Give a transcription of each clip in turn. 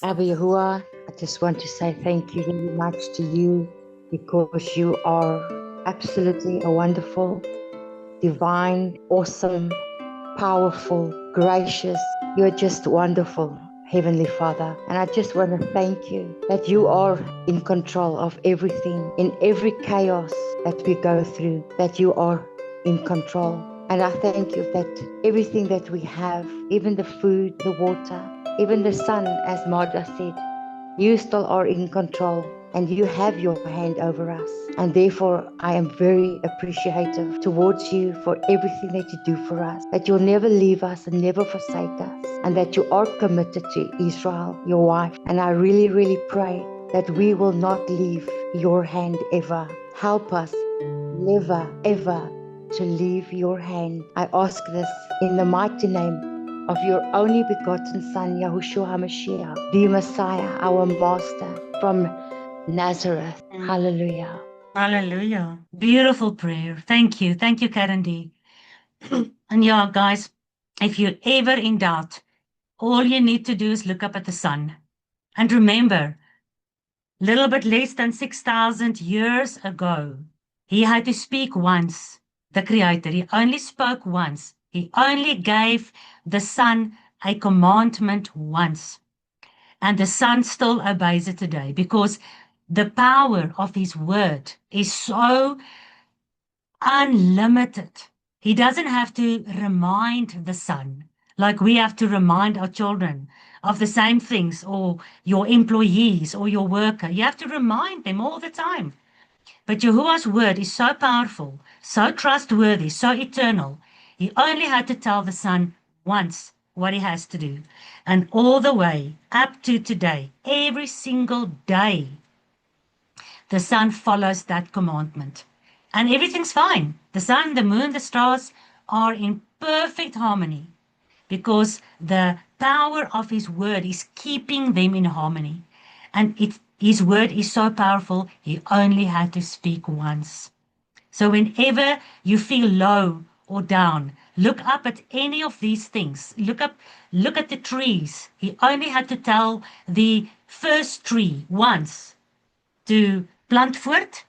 Abba Yahuwah, I just want to say thank you very much to you because you are absolutely a wonderful, divine, awesome, powerful, gracious. You're just wonderful, Heavenly Father. And I just want to thank you that you are in control of everything, in every chaos that we go through, that you are in control. And I thank you that everything that we have, even the food, the water, even the sun, as Marja said, you still are in control and you have your hand over us. And therefore, I am very appreciative towards you for everything that you do for us, that you'll never leave us and never forsake us, and that you are committed to Israel, your wife. And I really, really pray that we will not leave your hand ever. Help us never, ever to leave your hand. I ask this in the mighty name of your only begotten Son, Yahushua HaMashiach, the Messiah, our Master from Nazareth. Hallelujah. Hallelujah. Beautiful prayer. Thank you. Thank you, Karen D. And yeah, guys, if you're ever in doubt, all you need to do is look up at the sun. And remember, little bit less than 6,000 years ago, he had to speak once, the Creator. He only spoke once. He only gave the sun a commandment once. And the sun still obeys it today because the power of his word is so unlimited. He doesn't have to remind the sun like we have to remind our children of the same things, or your employees or your worker. You have to remind them all the time. But Yahuwah's word is so powerful, so trustworthy, so eternal. He only had to tell the sun once what he has to do. And all the way up to today, every single day, the sun follows that commandment. And everything's fine. The sun, the moon, the stars are in perfect harmony because the power of his word is keeping them in harmony. And his word is so powerful, he only had to speak once. So whenever you feel low or down, look up at any of these things. Look at the trees. He only had to tell the first tree once to plant voort,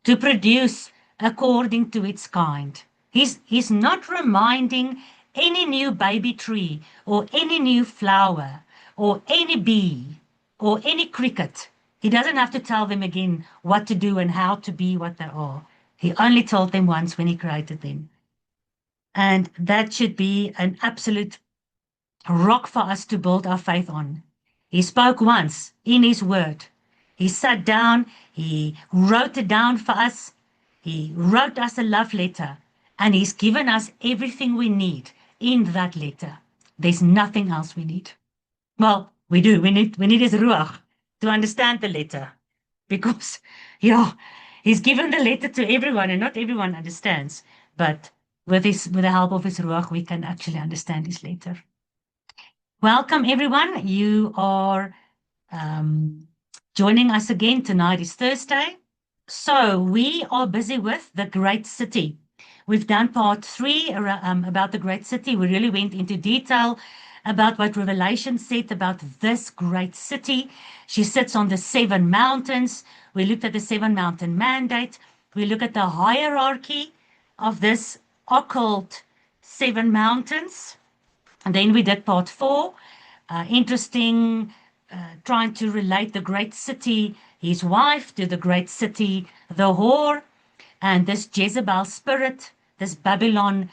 to produce according to its kind. He's not reminding any new baby tree or any new flower or any bee or any cricket. He doesn't have to tell them again what to do and how to be what they are. He only told them once when he created them. And that should be an absolute rock for us to build our faith on. He spoke once in his word. He sat down, he wrote it down for us. He wrote us a love letter, and he's given us everything we need in that letter. There's nothing else we need. Well, we do. We need his ruach to understand the letter. Because, yeah, he's given the letter to everyone, and not everyone understands. But with the help of his ruach, we can actually understand his letter. Welcome, everyone. You are joining us again. Tonight is Thursday. So we are busy with the great city. We've done part 3 about the great city. We really went into detail about what Revelation said about this great city. She sits on the 7 mountains. We looked at the 7 mountain mandate. We look at the hierarchy of this occult 7 mountains. And then we did part 4, interesting, trying to relate the great city, his wife, to the great city, the whore, and this Jezebel spirit, this Babylon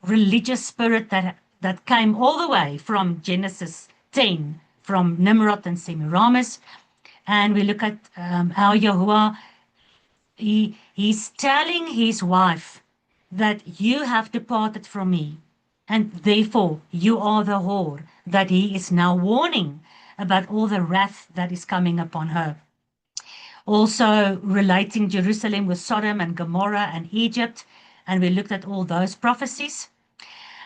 religious spirit that came all the way from Genesis 10, from Nimrod and Semiramis. And we look at how Yahuwah, he's telling his wife that you have departed from me, and therefore you are the whore, that he is now warning about all the wrath that is coming upon her. Also relating Jerusalem with Sodom and Gomorrah and Egypt, and we looked at all those prophecies.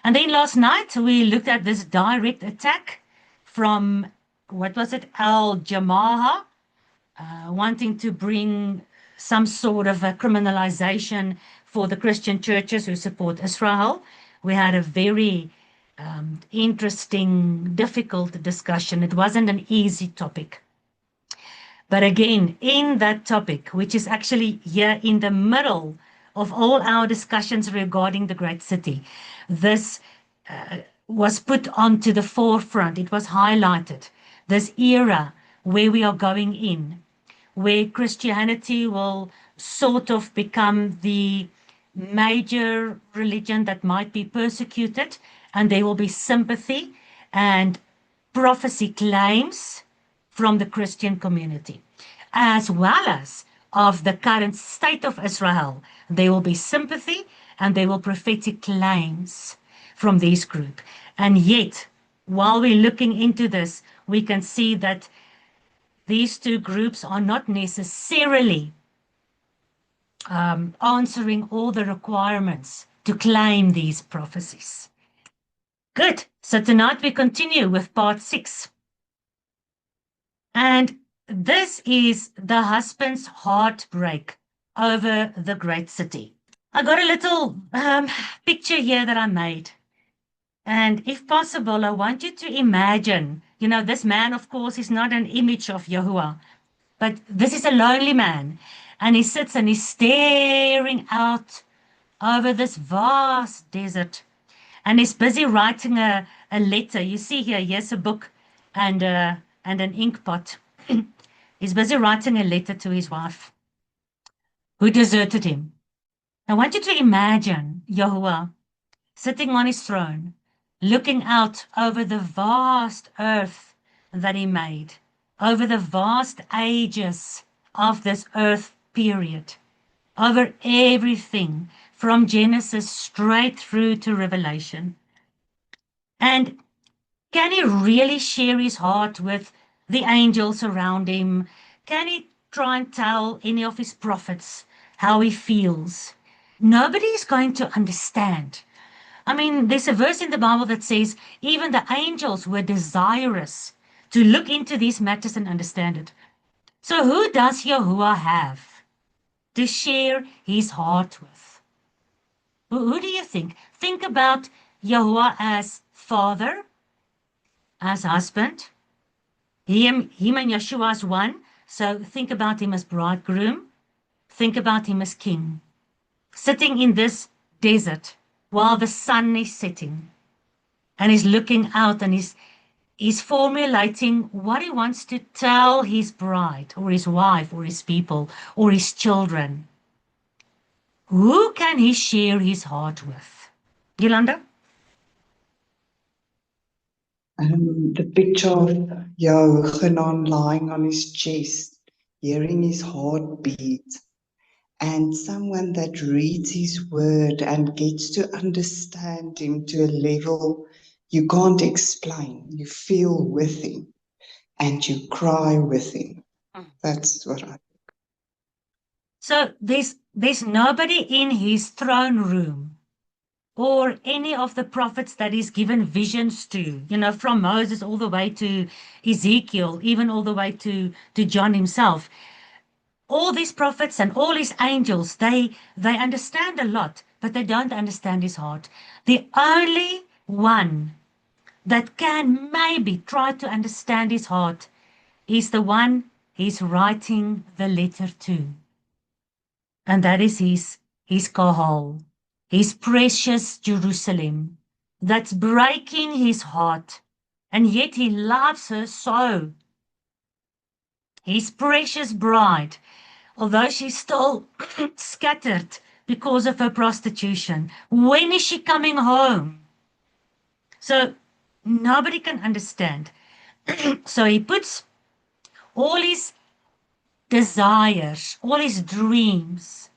And then last night we looked at this direct attack from, what was it, Al Jamaha, wanting to bring some sort of a criminalization for the Christian churches who support Israel. We had a very interesting, difficult discussion. It wasn't an easy topic. But again, in that topic, which is actually here in the middle of all our discussions regarding the great city, this was put onto the forefront. It was highlighted. This era where we are going in, where Christianity will sort of become the major religion that might be persecuted, and there will be sympathy and prophecy claims from the Christian community, as well as of the current state of Israel. There will be sympathy and there will prophetic claims from this group. And yet, while we're looking into this, we can see that these two groups are not necessarily answering all the requirements to claim these prophecies. Good. So tonight we continue with part 6. And this is the husband's heartbreak over the great city. I got a little picture here that I made. And if possible, I want you to imagine, this man, of course, is not an image of Yahuwah, but this is a lonely man. And he sits and he's staring out over this vast desert. And he's busy writing a letter. You see here, here's a book and an ink pot. He's busy writing a letter to his wife, who deserted him. I want you to imagine Yahuwah sitting on his throne, looking out over the vast earth that he made, over the vast ages of this earth period, over everything from Genesis straight through to Revelation. And can he really share his heart with the angels around him? Can he try and tell any of his prophets how he feels? Nobody is going to understand. I mean, there's a verse in the Bible that says even the angels were desirous to look into these matters and understand it. So who does Yahuwah have to share his heart with? Who do you think? Think about Yahuwah as father, as husband. Him and Yeshua as one. So think about him as bridegroom. Think about him as king. Sitting in this desert while the sun is setting. And he's looking out and he's formulating what he wants to tell his bride or his wife or his people or his children. Who can he share his heart with? Yolanda? The picture of Yochanan lying on his chest, hearing his heartbeat, and someone that reads his word and gets to understand him to a level you can't explain. You feel with him and you cry with him. That's what I think. So there's nobody in his throne room or any of the prophets that he's given visions to, from Moses all the way to Ezekiel, even all the way to John himself. All these prophets and all his angels, they understand a lot, but they don't understand his heart. The only one that can maybe try to understand his heart is the one he's writing the letter to. And that is his Kahal, his precious Jerusalem, that's breaking his heart. And yet he loves her so. His precious bride, although she's still scattered because of her prostitution. When is she coming home? So nobody can understand. So he puts all his desires, all his dreams,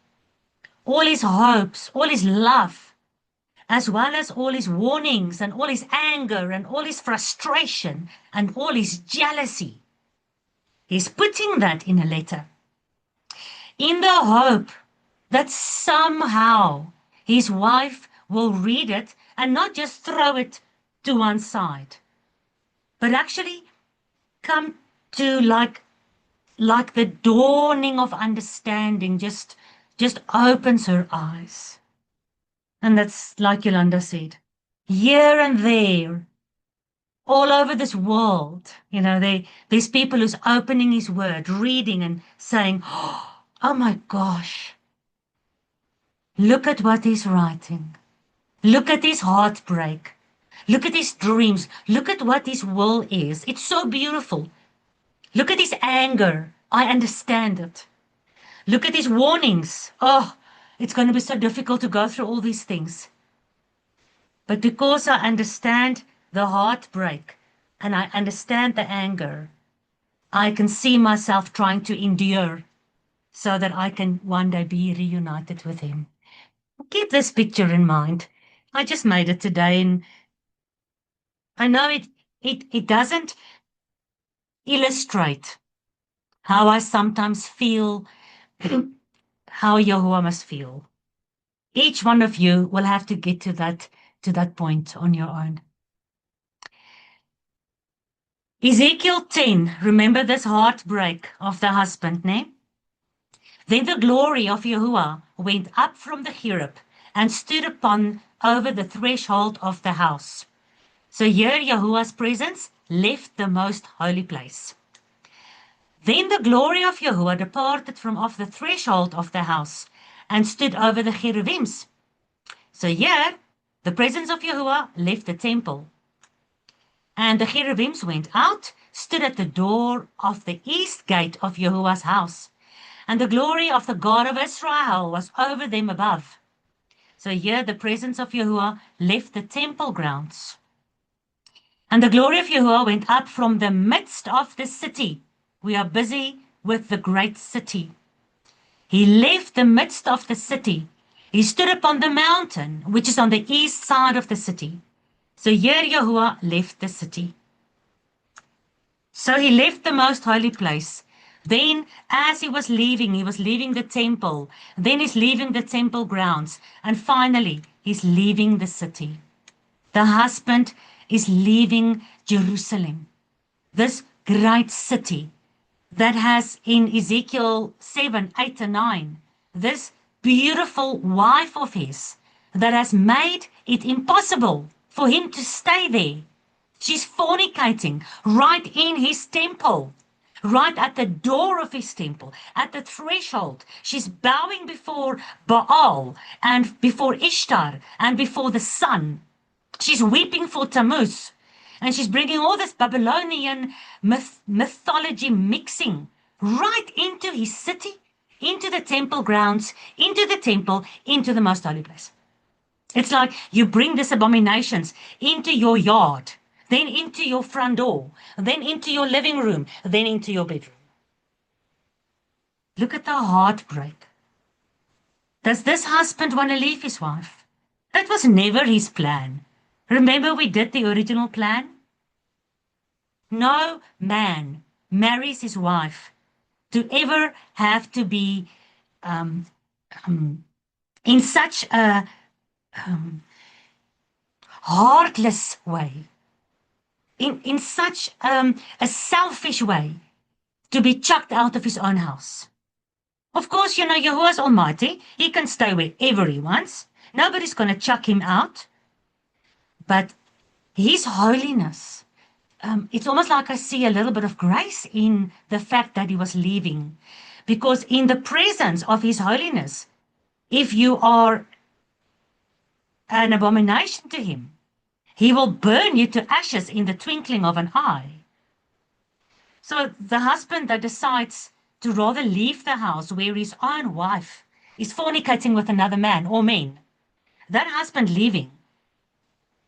all his hopes, all his love, as well as all his warnings and all his anger and all his frustration and all his jealousy. He's putting that in a letter in the hope that somehow his wife will read it and not just throw it to one side, but actually come to like the dawning of understanding, just opens her eyes. And that's like Yolanda said, here and there, all over this world. You know, there's people who's opening his word, reading and saying, oh my gosh, look at what he's writing. Look at his heartbreak. Look at his dreams. Look at what his will is. It's so beautiful. Look at his anger. I understand it. Look at his warnings. Oh, it's going to be so difficult to go through all these things. But because I understand the heartbreak and I understand the anger, I can see myself trying to endure so that I can one day be reunited with him. Keep this picture in mind. I just made it today, and I know it doesn't illustrate how I sometimes feel, how Yahuwah must feel. Each one of you will have to get to that point on your own. Ezekiel 10, remember this heartbreak of the husband, ne? Then the glory of Yahuwah went up from the cherub and stood upon over the threshold of the house. So here Yahuwah's presence left the most holy place. Then the glory of Yahuwah departed from off the threshold of the house and stood over the cherubims. So here the presence of Yahuwah left the temple. And the cherubims went out, stood at the door of the east gate of Yahuwah's house. And the glory of the God of Israel was over them above. So here the presence of Yahuwah left the temple grounds. And the glory of Yahuwah went up from the midst of the city. We are busy with the great city. He left the midst of the city. He stood upon the mountain, which is on the east side of the city. So here Yahuwah left the city. So he left the most holy place. Then as he was leaving the temple. Then he's leaving the temple grounds. And finally, he's leaving the city. The husband is leaving Jerusalem. This great city that has in Ezekiel 7, 8 and 9, this beautiful wife of his that has made it impossible for him to stay there. She's fornicating right in his temple, right at the door of his temple, at the threshold. She's bowing before Baal and before Ishtar and before the sun. She's weeping for Tammuz. And she's bringing all this Babylonian mythology mixing right into his city, into the temple grounds, into the temple, into the most holy place. It's like you bring these abominations into your yard, then into your front door, then into your living room, then into your bedroom. Look at the heartbreak. Does this husband want to leave his wife? That was never his plan. Remember we did the original plan? No man marries his wife to ever have to be in such a heartless way, in such a selfish way, to be chucked out of his own house. Of course, you know, Yahuwah's almighty. He can stay wherever he wants. Nobody's going to chuck him out. But his holiness, it's almost like I see a little bit of grace in the fact that he was leaving. Because in the presence of his holiness, if you are an abomination to him, he will burn you to ashes in the twinkling of an eye. So the husband that decides to rather leave the house where his own wife is fornicating with another man or men, that husband leaving,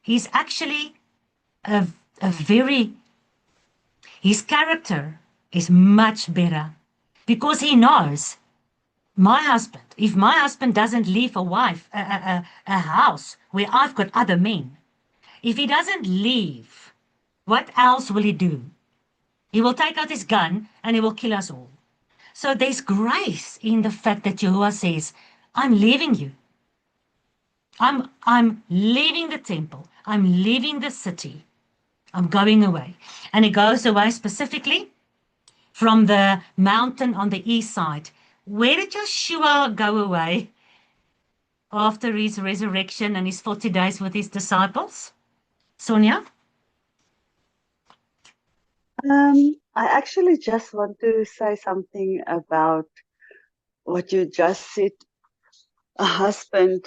he's actually his character is much better, because he knows if my husband doesn't leave a house where I've got other men, if he doesn't leave, what else will he do? He will take out his gun and he will kill us all. So there's grace in the fact that Yahuwah says, I'm leaving you. I'm leaving the temple. I'm leaving the city. I'm going away. And he goes away specifically from the mountain on the east side. Where did Joshua go away? after his resurrection and his 40 days with his disciples? Sonia? I actually just want to say something about what you just said. A husband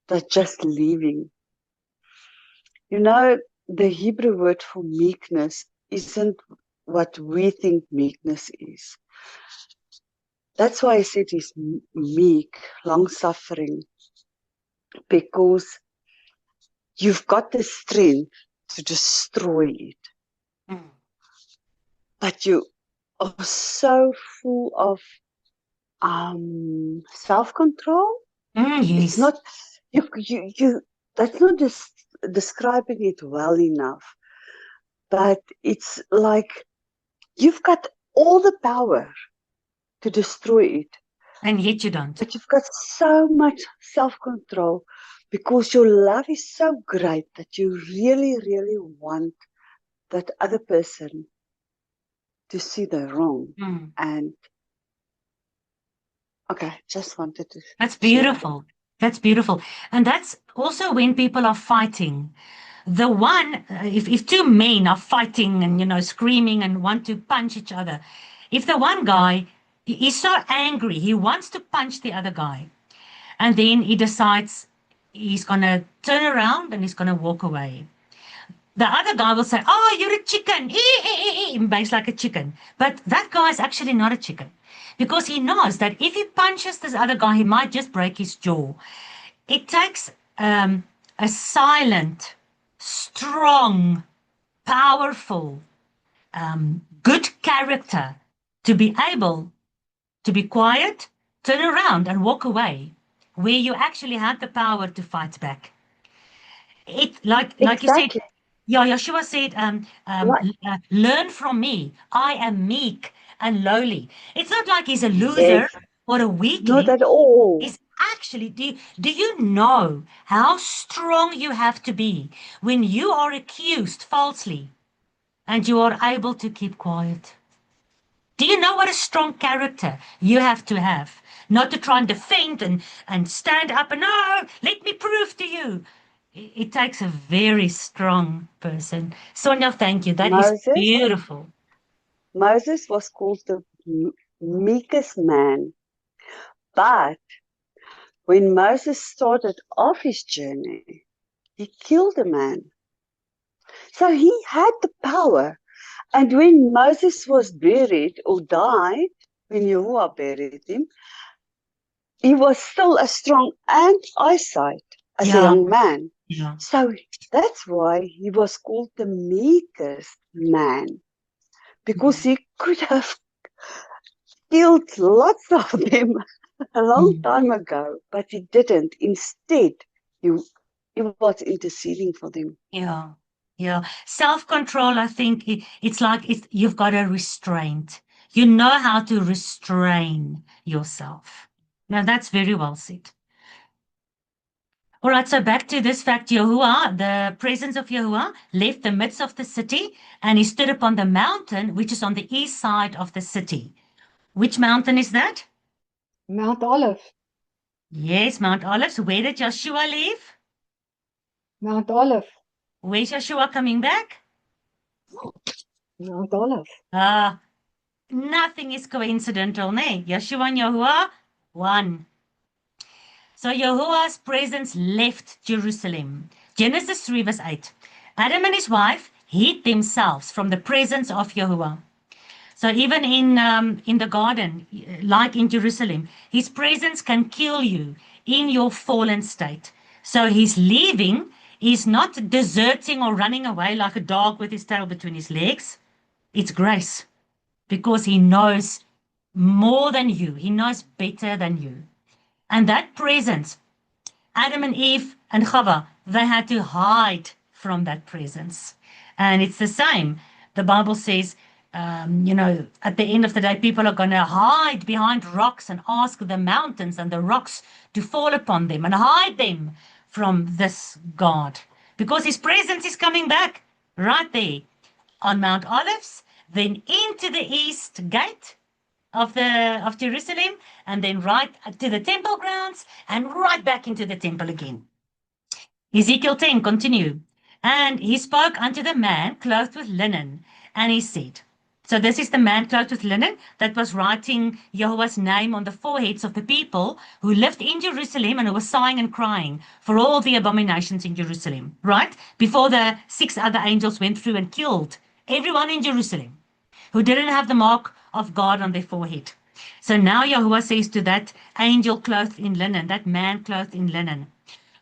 that's just leaving. You know, the Hebrew word for meekness isn't what we think meekness is. That's why I said he's meek, long-suffering, because you've got the strength to destroy it. Mm. But you are so full of self-control. It's Yes. not you that's not just describing it well enough, but it's like you've got all the power to destroy it, And yet you don't. but you've got so much self-control because your love is so great that you really, really want that other person to see the wrong. Mm. And okay, just wanted to That's share that. beautiful. That's beautiful. And that's also when people are fighting. The one, if two men are fighting and, screaming and want to punch each other, if the one guy is so angry, he wants to punch the other guy, and then he decides he's going to turn around and he's going to walk away. The other guy will say, "Oh, you're a chicken," he makes like a chicken. But that guy is actually not a chicken because he knows that if he punches this other guy, he might just break his jaw. It takes a silent, strong, powerful, good character to be able to be quiet, turn around and walk away, where you actually have the power to fight back. It like you said, Exactly. yeah, Yeshua said, Like, learn from me. I am meek and lowly. It's not like he's a loser yes, or a not weakling. at all. Is actually, do you know how strong you have to be when you are accused falsely and you are able to keep quiet? Do you know what a strong character you have to have? Not to try and defend and stand up and, no, let me prove to you. It takes a very strong person. Sonia, thank you. That is beautiful. Moses was called the meekest man, but when Moses started off his journey, he killed a man. So he had the power. And when Moses was buried or died, when Yahuwah buried him, he was still as strong and eyesight as a Yeah, young man. yeah. So that's why he was called the meekest man, because he could have killed lots of them a long time ago, but he didn't. Instead, he was interceding for them. Yeah, yeah. Self-control, I think it's like you've got a restraint. You know how to restrain yourself. Now, that's very well said. All right, so back to this fact, Yahuwah, the presence of Yahuwah left the midst of the city, and he stood upon the mountain, which is on the east side of the city. Which mountain is that? Mount Olive. Yes, Mount Olives. Where did Joshua leave? Mount Olive. Where's Joshua coming back? Mount Olive. Nothing is coincidental, ne? Yeshua and Yahuwah, one. So Yahuwah's presence left Jerusalem. Genesis 3 verse 8. Adam and his wife hid themselves from the presence of Yahuwah. So even in the garden, like in Jerusalem, his presence can kill you in your fallen state. So his leaving is not deserting or running away like a dog with his tail between his legs. It's grace, because he knows more than you. He knows better than you. And that presence, Adam and Eve and Chava, they had to hide from that presence. And it's the same. The Bible says, at the end of the day, people are going to hide behind rocks and ask the mountains and the rocks to fall upon them and hide them from this God, because his presence is coming back right there on Mount Olives, then into the east gate of Jerusalem, and then right to the temple grounds and right back into the temple again. Ezekiel 10, continue. And he spoke unto the man clothed with linen, and he said, so this is the man clothed with linen that was writing Yahweh's name on the foreheads of the people who lived in Jerusalem and who were sighing and crying for all the abominations in Jerusalem, right? Before the 6 other angels went through and killed everyone in Jerusalem who didn't have the mark of God on their forehead. So now Yahuwah says to that angel clothed in linen, that man clothed in linen,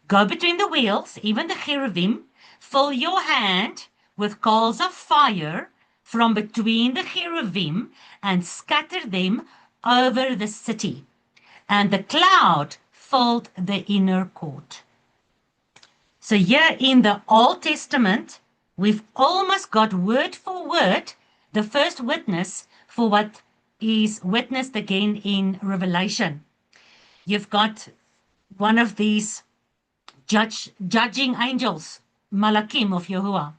go between the wheels, even the cherubim, fill your hand with coals of fire from between the cherubim and scatter them over the city. And the cloud filled the inner court. So here in the Old Testament, we've almost got word for word the first witness for what is witnessed again in Revelation. You've got one of these judging angels, Malachim of Yahuwah,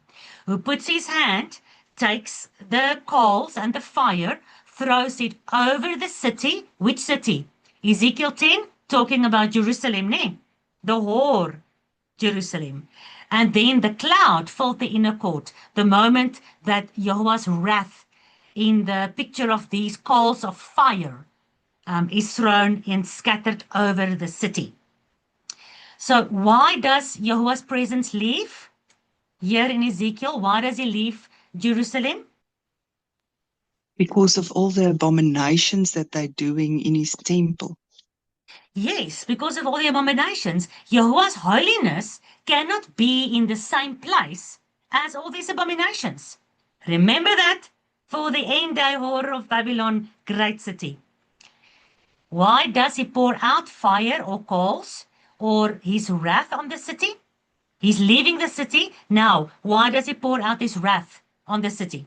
who puts his hand, takes the coals and the fire, throws it over the city. Which city? Ezekiel 10, talking about Jerusalem, the whore, Jerusalem. And then the cloud filled the inner court, the moment that Yahuwah's wrath in the picture of these coals of fire is thrown and scattered over the city. So why does Yahuwah's presence leave here in Ezekiel? Why does he leave Jerusalem? Because of all the abominations that they're doing in his temple. Yes, because of all the abominations. Yahuwah's holiness cannot be in the same place as all these abominations. Remember that for the end day horror of Babylon, great city. Why does he pour out fire or coals or his wrath on the city? He's leaving the city. Now, why does he pour out his wrath on the city?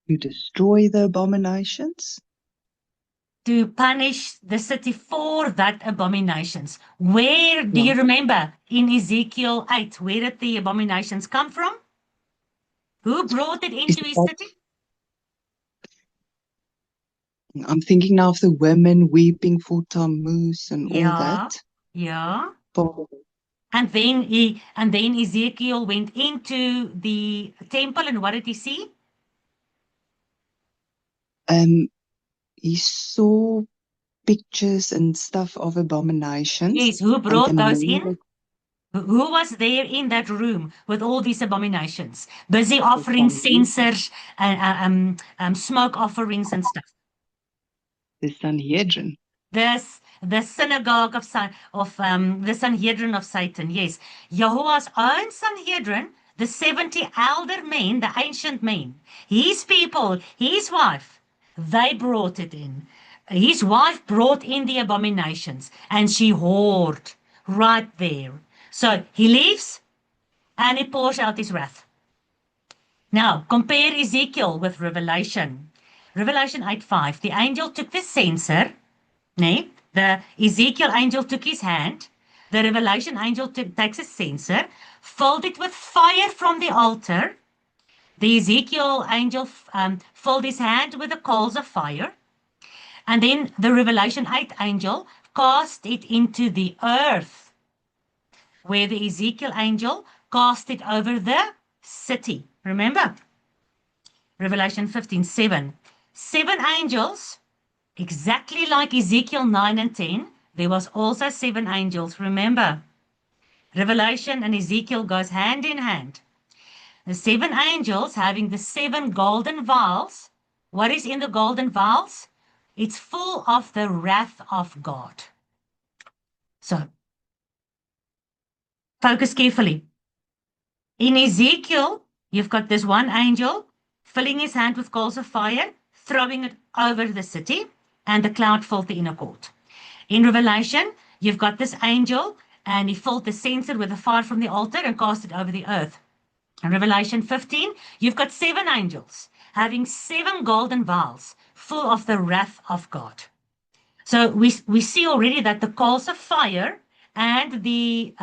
To destroy the abominations? To punish the city for that abominations. Where do you remember in Ezekiel 8, where did the abominations come from? Who brought it into his city? I'm thinking now of the women weeping for Tammuz and all that. Yeah. Probably. And then Ezekiel went into the temple, and what did he see? He saw pictures and stuff of abominations. Yes, who brought those in? Who was there in that room with all these abominations? Busy offering censers and smoke offerings and stuff. The Sanhedrin. The synagogue of the Sanhedrin of Satan. Yes, Yahuwah's own Sanhedrin, the 70 elder men, the ancient men, his people, his wife, they brought it in. His wife brought in the abominations, and she whored right there. So he leaves, and he pours out his wrath. Now, compare Ezekiel with Revelation. Revelation 8:5. The angel took the censer. The Ezekiel angel took his hand. The Revelation angel takes a censer, filled it with fire from the altar. The Ezekiel angel filled his hand with the coals of fire. And then the Revelation 8 angel cast it into the earth, where the Ezekiel angel cast it over the city. Remember? Revelation 15:7. 7 angels, exactly like Ezekiel 9 and 10, there was also 7 angels. Remember? Revelation and Ezekiel goes hand in hand. The 7 angels having the 7 golden vials. What is in the golden vials? It's full of the wrath of God. So, focus carefully. In Ezekiel, you've got this one angel filling his hand with coals of fire, throwing it over the city, and the cloud filled the inner court. In Revelation, you've got this angel, and he filled the censer with the fire from the altar and cast it over the earth. In Revelation 15, you've got 7 angels having 7 golden vials full of the wrath of God. So we see already that the coals of fire and the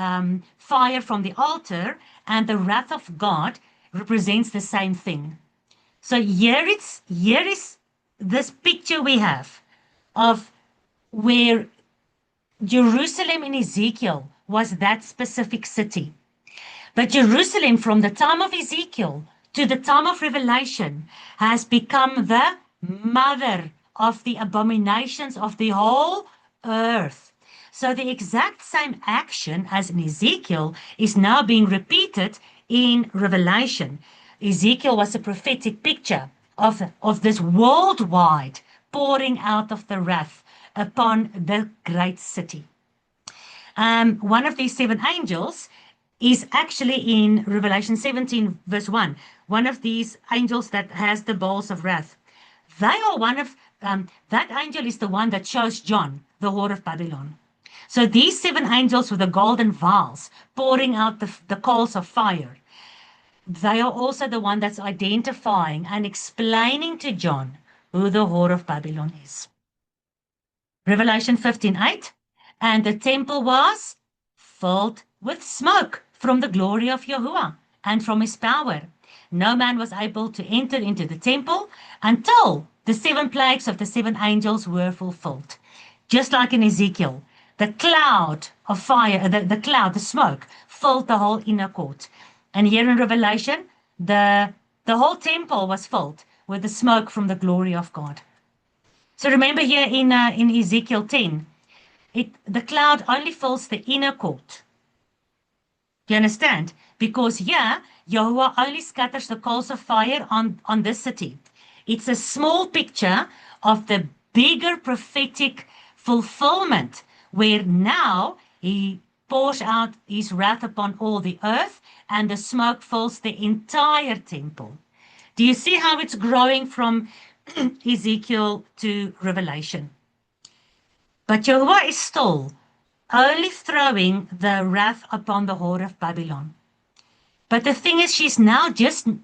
fire from the altar and the wrath of God represents the same thing. So here is this picture we have of where Jerusalem in Ezekiel was that specific city. But Jerusalem, from the time of Ezekiel to the time of Revelation, has become the mother of the abominations of the whole earth. So the exact same action as in Ezekiel is now being repeated in Revelation. Ezekiel was a prophetic picture of this worldwide pouring out of the wrath upon the great city. One of these seven angels is actually in Revelation 17, verse 1. One of these angels that has the bowls of wrath. They are one of, that angel is the one that shows John the whore of Babylon. So these seven angels with the golden vials pouring out the coals of fire, they are also the one that's identifying and explaining to John who the whore of Babylon is. Revelation 15:8, and the temple was filled with smoke from the glory of Yahuwah and from his power. No man was able to enter into the temple until the seven plagues of the seven angels were fulfilled. Just like in Ezekiel, the cloud of fire, the smoke, filled the whole inner court. And here in Revelation, the whole temple was filled with the smoke from the glory of God. So remember here in Ezekiel 10, the cloud only fills the inner court. You understand? Because here, Yahuwah only scatters the coals of fire on this city. It's a small picture of the bigger prophetic fulfillment, where now he pours out his wrath upon all the earth, and the smoke fills the entire temple. Do you see how it's growing from Ezekiel to Revelation? But Yahuwah is still only throwing the wrath upon the whore of Babylon. But the thing is, she's now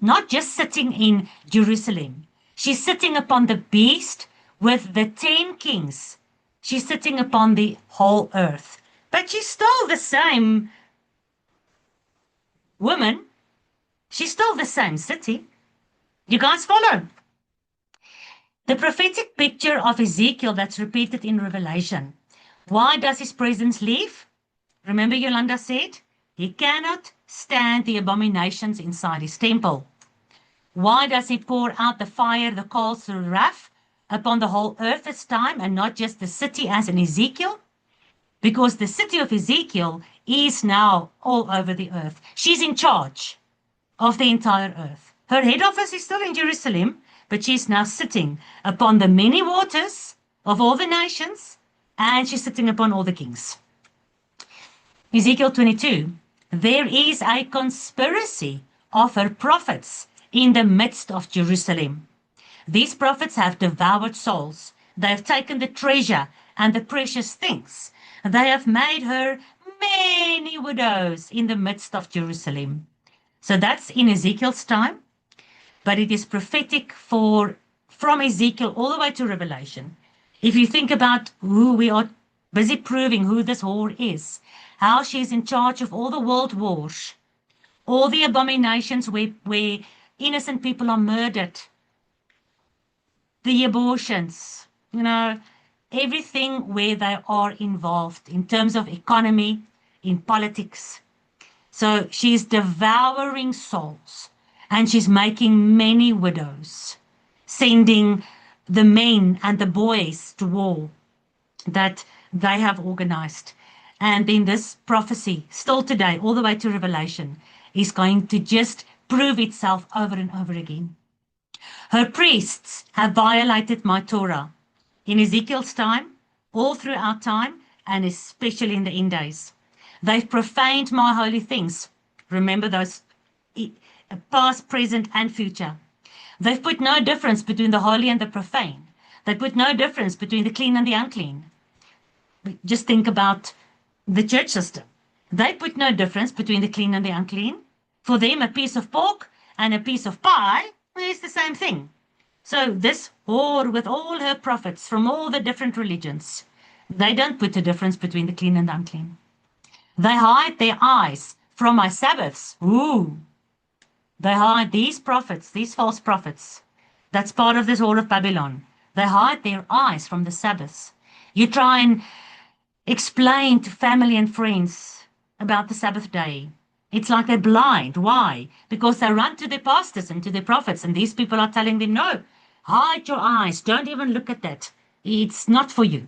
not just sitting in Jerusalem. She's sitting upon the beast with the 10 kings. She's sitting upon the whole earth. But she's still the same woman. She's still the same city. You guys follow? The prophetic picture of Ezekiel that's repeated in Revelation. Why does his presence leave? Remember Yolanda said, he cannot stand the abominations inside his temple. Why does he pour out the fire, the coals, the wrath upon the whole earth this time and not just the city as in Ezekiel? Because the city of Ezekiel is now all over the earth. She's in charge of the entire earth. Her head office is still in Jerusalem, but she's now sitting upon the many waters of all the nations, and she's sitting upon all the kings. Ezekiel 22, there is a conspiracy of her prophets in the midst of Jerusalem. These prophets have devoured souls. They have taken the treasure and the precious things. They have made her many widows in the midst of Jerusalem. So that's in Ezekiel's time, but it is prophetic from Ezekiel all the way to Revelation. If you think about who we are busy proving who this whore is, how she's in charge of all the world wars, all the abominations where innocent people are murdered, the abortions, everything where they are involved in terms of economy, in politics. So she's devouring souls, and she's making many widows, sending the men and the boys to war that they have organized. And then this prophecy, still today, all the way to Revelation, is going to just prove itself over and over again. Her priests have violated my Torah in Ezekiel's time, all throughout time, and especially in the end days. They've profaned my holy things. Remember those past, present, and future. They've put no difference between the holy and the profane. They put no difference between the clean and the unclean. Just think about the church system. They put no difference between the clean and the unclean. For them, a piece of pork and a piece of pie is the same thing. So this whore with all her prophets from all the different religions, they don't put a difference between the clean and the unclean. They hide their eyes from my Sabbaths. Ooh. They hide these prophets, these false prophets. That's part of this whore of Babylon. They hide their eyes from the Sabbaths. You try and explain to family and friends about the Sabbath day. It's like they're blind. Why? Because they run to their pastors and to their prophets, and these people are telling them, no, hide your eyes. Don't even look at that. It's not for you.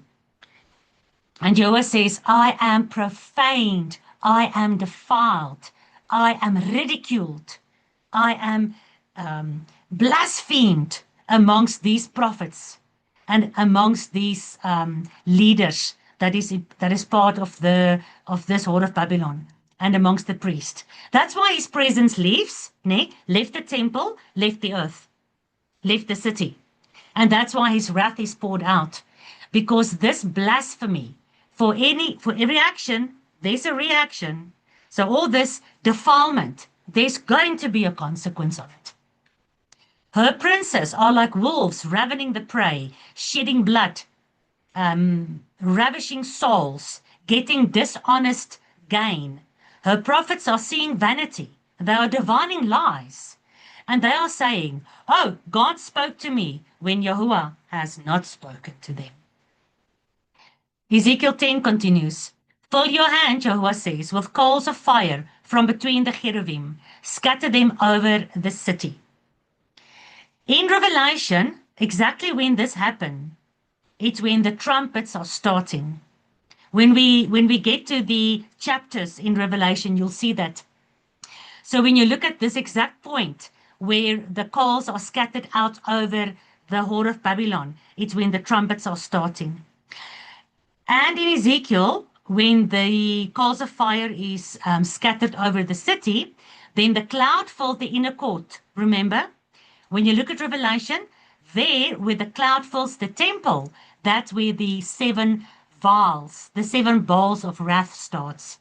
And Jehovah says, I am profaned. I am defiled. I am ridiculed. I am blasphemed amongst these prophets and amongst these leaders that is part of this horde of Babylon and amongst the priest. That's why his presence leaves, left the temple, left the earth, left the city. And that's why his wrath is poured out. Because this blasphemy, for every action, there's a reaction. So all this defilement, there's going to be a consequence of it. Her princes are like wolves ravening the prey, shedding blood, ravishing souls, getting dishonest gain. Her prophets are seeing vanity. They are divining lies. And they are saying, oh, God spoke to me when Yahuwah has not spoken to them. Ezekiel 10 continues, fill your hand, Yahuwah says, with coals of fire from between the cherubim. Scatter them over the city. In Revelation, exactly when this happened, it's when the trumpets are starting. When we get to the chapters in Revelation, you'll see that. So when you look at this exact point where the coals are scattered out over the horde of Babylon, it's when the trumpets are starting. And in Ezekiel, when the coals of fire is scattered over the city, then the cloud filled the inner court. Remember? When you look at Revelation, there where the cloud fills the temple, that's where the 7 vials, the 7 bowls of wrath starts.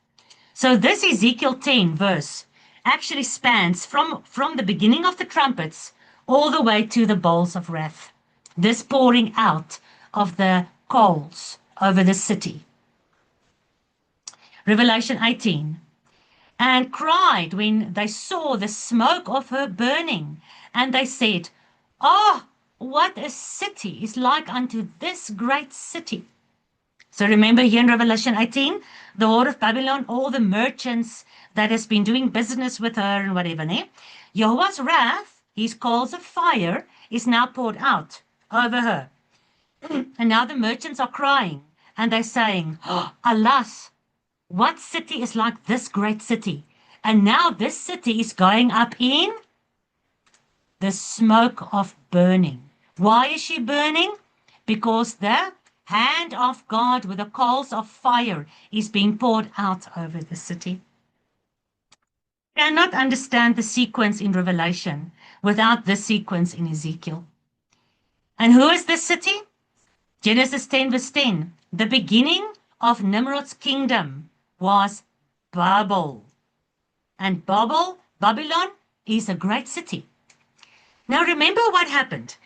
So this Ezekiel 10 verse actually spans from the beginning of the trumpets all the way to the bowls of wrath. This pouring out of the coals over the city. Revelation 18. And cried when they saw the smoke of her burning. And they said, oh, what a city is like unto this great city. So remember here in Revelation 18, the horde of Babylon, all the merchants that has been doing business with her and whatever, Yahuwah's wrath, his coals of fire, is now poured out over her. And now the merchants are crying and they're saying, oh, alas, what city is like this great city? And now this city is going up in the smoke of burning. Why is she burning? Because the hand of God with the coals of fire is being poured out over the city. You cannot understand the sequence in Revelation without this sequence in Ezekiel. And who is this city? Genesis 10 verse 10. The beginning of Nimrod's kingdom was Babel. And Babylon, is a great city. Now remember what happened.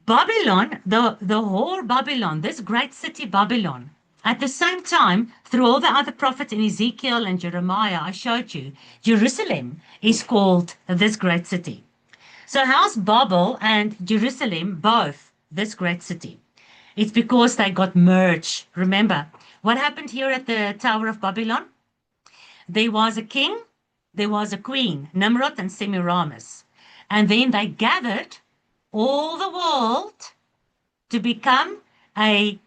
Babylon, the whole Babylon, this great city Babylon, at the same time, through all the other prophets in Ezekiel and Jeremiah, I showed you, Jerusalem is called this great city. So how's Babel and Jerusalem both this great city? It's because they got merged. Remember, what happened here at the Tower of Babylon? There was a king, there was a queen, Nimrod and Semiramis. And then they gathered all the world to become a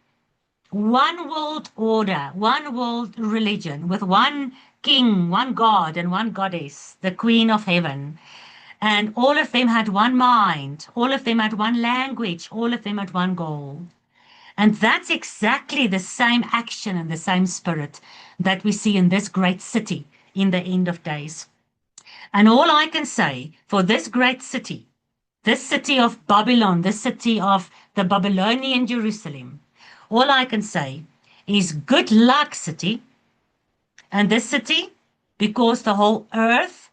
one world order, one world religion with one king, one god and one goddess, the queen of heaven. And all of them had one mind, all of them had one language, all of them had one goal. And that's exactly the same action and the same spirit that we see in this great city in the end of days. And all I can say for this great city, this city of Babylon, this city of the Babylonian Jerusalem, all I can say is good luck, city. And this city, because the whole earth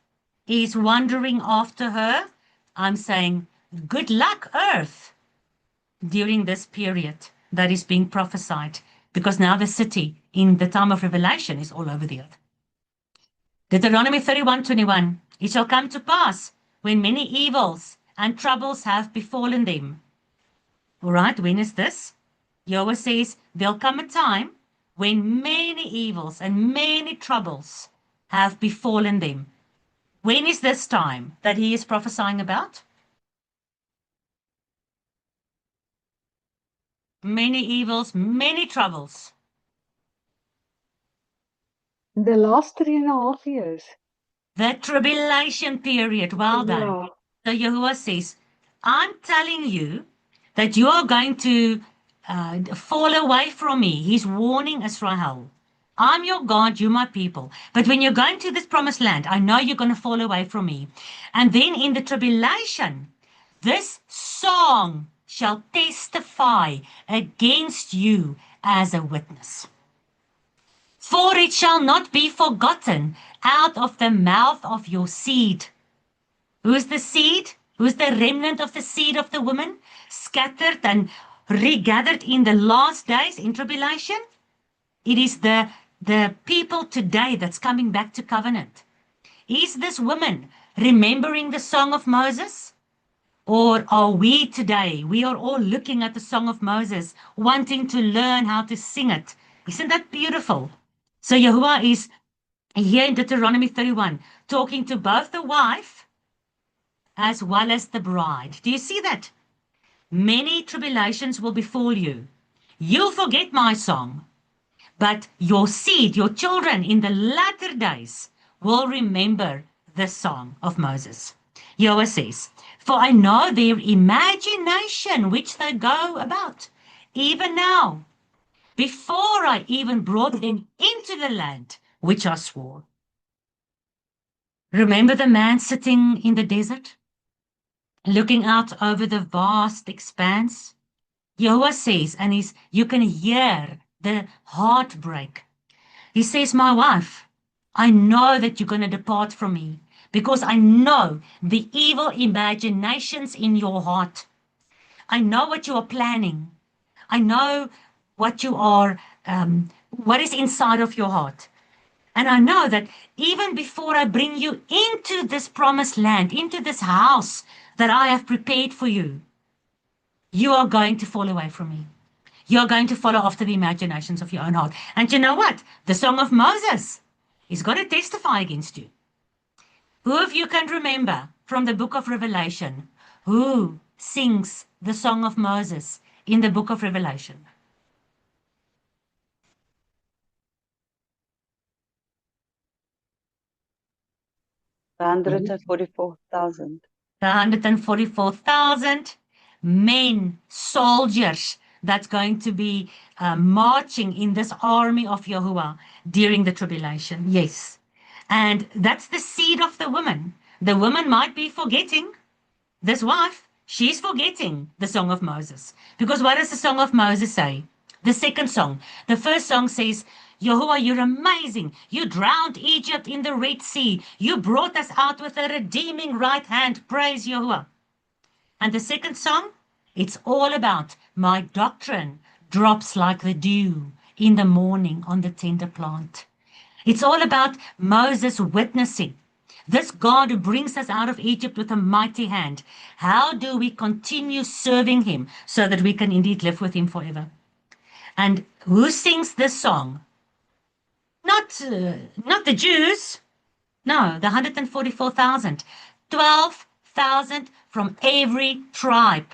is wandering after her, I'm saying good luck, earth, during this period that is being prophesied, because now the city in the time of Revelation is all over the earth. Deuteronomy 31:21, it shall come to pass when many evils and troubles have befallen them. All right, when is this? Yahweh says there'll come a time when many evils and many troubles have befallen them. When is this time that he is prophesying about? Many evils, many troubles. The last 3.5 years. The tribulation period. Well done. Yeah. So Yahuwah says, I'm telling you that you are going to fall away from me. He's warning Israel. I'm your God, you my people. But when you're going to this promised land, I know you're going to fall away from me. And then in the tribulation, this song shall testify against you as a witness. For it shall not be forgotten out of the mouth of your seed. Who's the seed? Who's the remnant of the seed of the woman? Scattered and regathered in the last days in tribulation? It is the people today that's coming back to covenant. Is this woman remembering the song of Moses? Or are we today, we are all looking at the song of Moses, wanting to learn how to sing it. Isn't that beautiful? So Yahuwah is here in Deuteronomy 31, talking to both the wife as well as the bride. Do you see that? Many tribulations will befall you. You'll forget my song, but your seed, your children in the latter days will remember the song of Moses. Yahweh says, for I know their imagination which they go about, even now, before I even brought them into the land which I swore. Remember the man sitting in the desert, looking out over the vast expanse? Yahweh says, and you can hear the heartbreak. He says, my wife, I know that you're going to depart from me because I know the evil imaginations in your heart. I know what you are planning. I know what you are, what is inside of your heart. And I know that even before I bring you into this promised land, into this house that I have prepared for you, you are going to fall away from me. You're going to follow after the imaginations of your own heart. And you know what? The Song of Moses is going to testify against you. Who of you can remember from the book of Revelation who sings the Song of Moses in the book of Revelation? The 144,000. The 144,000 men, soldiers, that's going to be marching in this army of Yahuwah during the tribulation. Yes. And that's the seed of the woman. The woman might be forgetting, this wife, she's forgetting the Song of Moses. Because what does the Song of Moses say? The second song. The first song says, Yahuwah, you're amazing. You drowned Egypt in the Red Sea. You brought us out with a redeeming right hand. Praise Yahuwah. And the second song, it's all about my doctrine drops like the dew in the morning on the tender plant. It's all about Moses witnessing. This God who brings us out of Egypt with a mighty hand. How do we continue serving him so that we can indeed live with him forever? And who sings this song? Not the Jews. No, the 144,000. 12,000 from every tribe.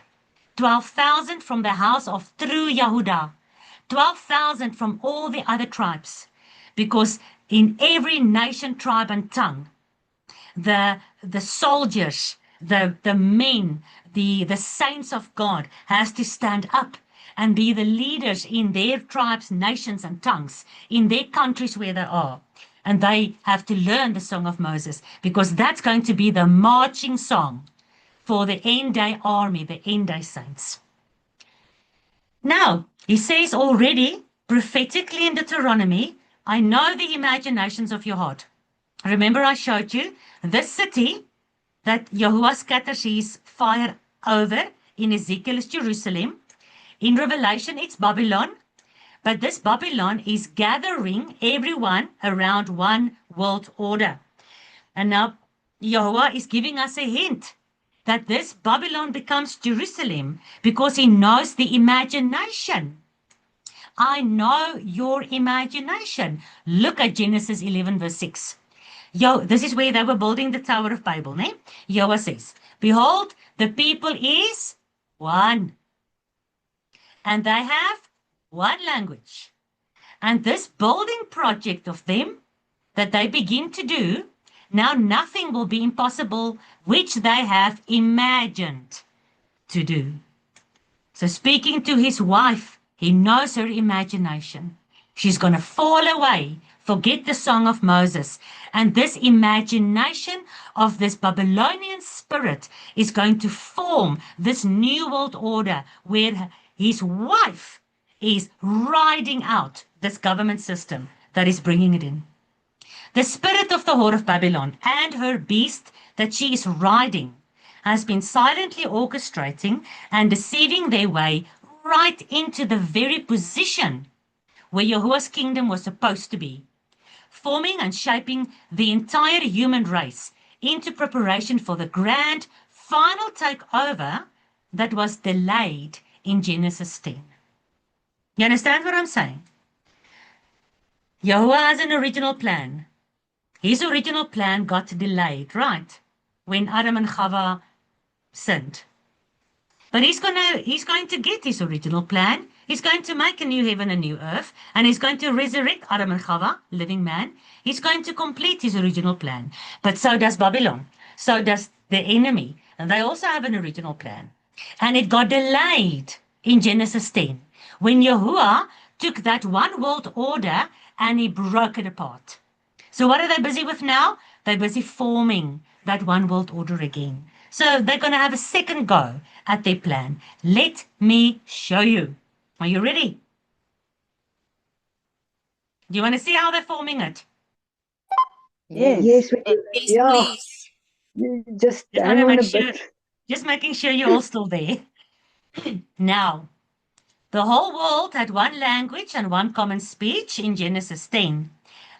12,000 from the house of true Yehudah. 12,000 from all the other tribes. Because in every nation, tribe, and tongue, the soldiers, the men, the saints of God has to stand up and be the leaders in their tribes, nations, and tongues, in their countries where they are. And they have to learn the Song of Moses, because that's going to be the marching song for the end day army, the end day saints. Now, he says already, prophetically in Deuteronomy, I know the imaginations of your heart. Remember I showed you this city that Yahuwah scatters his fire over in Ezekiel is Jerusalem. In Revelation, it's Babylon. But this Babylon is gathering everyone around one world order. And now Yahuwah is giving us a hint that this Babylon becomes Jerusalem because he knows the imagination. I know your imagination. Look at Genesis 11 verse 6. This is where they were building the Tower of Babel. Ne? Yahweh says, behold, the people is one. And they have one language. And this building project of them that they begin to do, now nothing will be impossible which they have imagined to do. So speaking to his wife, he knows her imagination. She's going to fall away, forget the song of Moses. And this imagination of this Babylonian spirit is going to form this new world order where his wife is riding out this government system that is bringing it in. The spirit of the whore of Babylon and her beast that she is riding has been silently orchestrating and deceiving their way right into the very position where Yahuwah's kingdom was supposed to be, forming and shaping the entire human race into preparation for the grand final takeover that was delayed in Genesis 10. You understand what I'm saying? Yahuwah has an original plan. His original plan got delayed, right? When Adam and Chava sinned. But he's going to get his original plan. He's going to make a new heaven, a new earth, and he's going to resurrect Adam and Chava, living man. He's going to complete his original plan. But so does Babylon. So does the enemy. And they also have an original plan. And it got delayed in Genesis 10 when Yahuwah took that one world order and he broke it apart. So what are they busy with now? They're busy forming that one world order again. So they're going to have a second go at their plan. Let me show you. Are you ready? Do you want to see how they're forming it? Yes, we do. Yes, Yeah. please. Just Just hang want on to a make bit. sure, just making sure you're all still there. Now, the whole world had one language and one common speech in Genesis 10.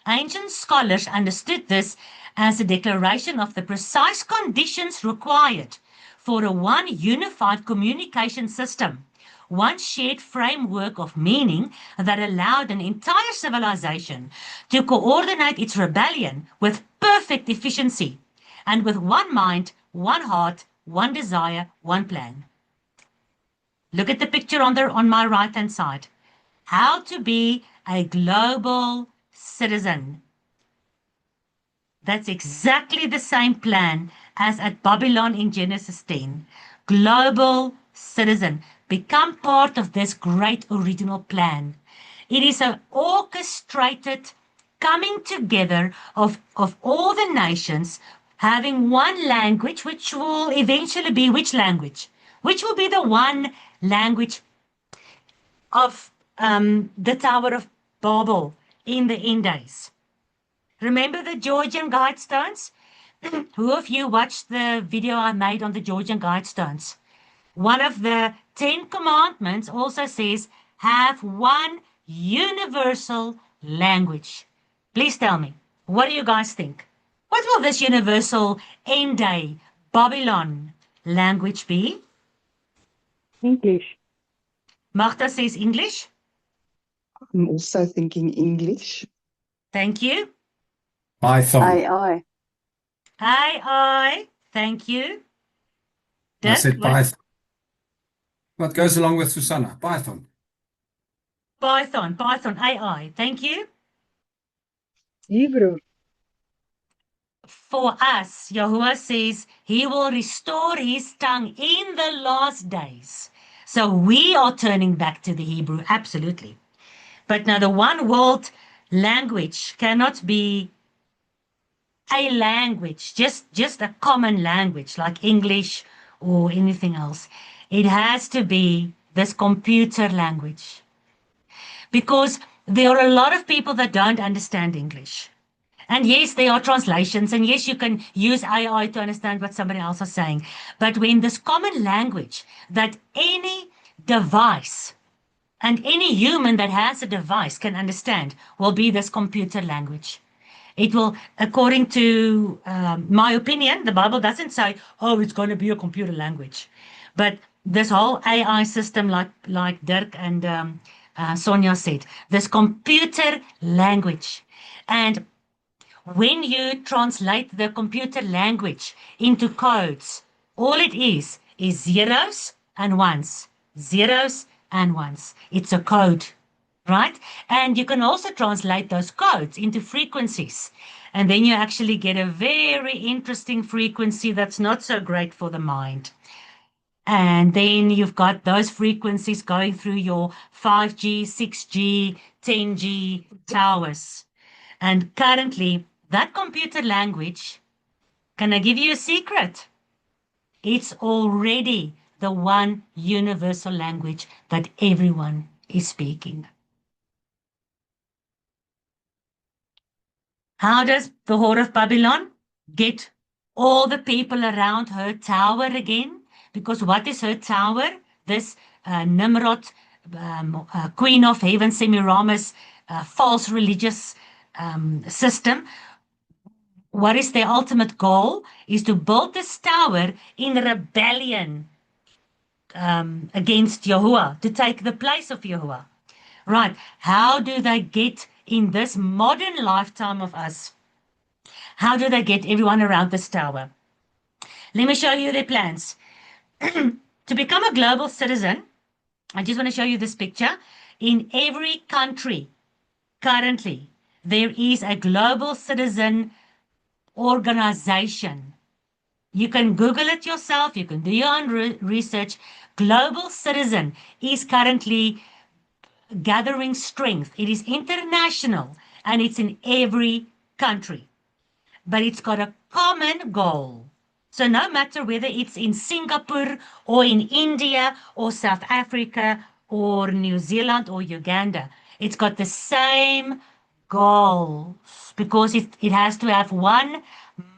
Ancient scholars understood this as a declaration of the precise conditions required for a one unified communication system, one shared framework of meaning that allowed an entire civilization to coordinate its rebellion with perfect efficiency and with one mind, one heart, one desire, one plan. Look at the picture on my right-hand side. How to be a global citizen. That's exactly the same plan as at Babylon in Genesis 10. Global citizen. Become part of this great original plan. It is an orchestrated coming together of all the nations having one language, which will eventually be which language? Which will be the one language of the Tower of Babel in the end days. Remember the Georgian Guidestones? Who of you watched the video I made on the Georgian Guidestones? One of the 10 commandments also says, have one universal language. Please tell me, what do you guys think? What will this universal end day Babylon language be? English. Magda says English. I'm also thinking English. Thank you. Python. Aye. Aye. Thank you. I Dirk, said Python. What goes along with Susanna? Python. Python. Aye. Thank you. Hebrew. For us, Yahuwah says he will restore his tongue in the last days. So we are turning back to the Hebrew, absolutely. But now the one world language cannot be a language, just a common language like English or anything else. It has to be this computer language. Because there are a lot of people that don't understand English. And yes, there are translations, and yes, you can use AI to understand what somebody else is saying. But when this common language that any device and any human that has a device can understand will be this computer language. It will, according to my opinion, the Bible doesn't say, oh, it's going to be a computer language. But this whole AI system, like Dirk and Sonia said, this computer language. And when you translate the computer language into codes, all it is zeros and ones. Zeros and ones. It's a code, right? And you can also translate those codes into frequencies. And then you actually get a very interesting frequency that's not so great for the mind. And then you've got those frequencies going through your 5G, 6G, 10G towers. And currently, that computer language, can I give you a secret? It's already the one universal language that everyone is speaking. How does the Whore of Babylon get all the people around her tower again? Because what is her tower? This Nimrod, Queen of Heaven, Semiramis, false religious system. What is their ultimate goal? Is to build this tower in rebellion against Yahuwah, to take the place of Yahuwah. Right. How do they get in this modern lifetime of us? How do they get everyone around this tower? Let me show you their plans. To become a global citizen, I just want to show you this picture. In every country, currently, there is a global citizen organization. You can Google it yourself. You can do your own research. Global Citizen is currently gathering strength. It is international and it's in every country. But it's got a common goal. So no matter whether it's in Singapore or in India or South Africa or New Zealand or Uganda, it's got the same goals because it has to have one